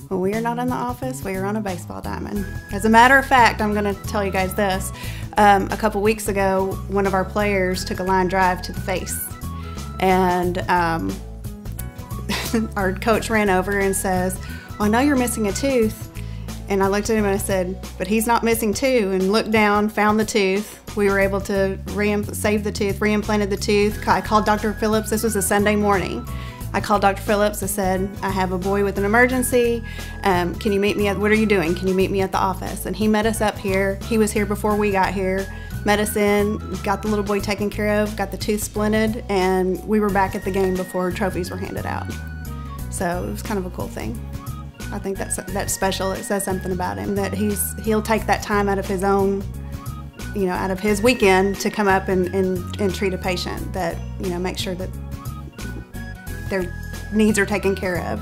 When we are not in the office, we are on a baseball diamond. As a matter of fact, I'm going to tell you guys this. A couple weeks ago, one of our players took a line drive to the face. And our coach ran over and says, "Well, I know you're missing a tooth." And I looked at him and I said, "But he's not missing two." And looked down, found the tooth. We were able to save the tooth, reimplanted the tooth. I called Dr. Phillips. This was a Sunday morning. I called Dr. Phillips. I said, "I have a boy with an emergency. Can you meet me what are you doing? Can you meet me at the office?" And he met us up here. He was here before we got here, met us in, got the little boy taken care of, got the tooth splinted, and we were back at the game before trophies were handed out. So it was kind of a cool thing. I think that's special. It says something about him, that he'll take that time out of his own, out of his weekend to come up and treat a patient, that, make sure that their needs are taken care of.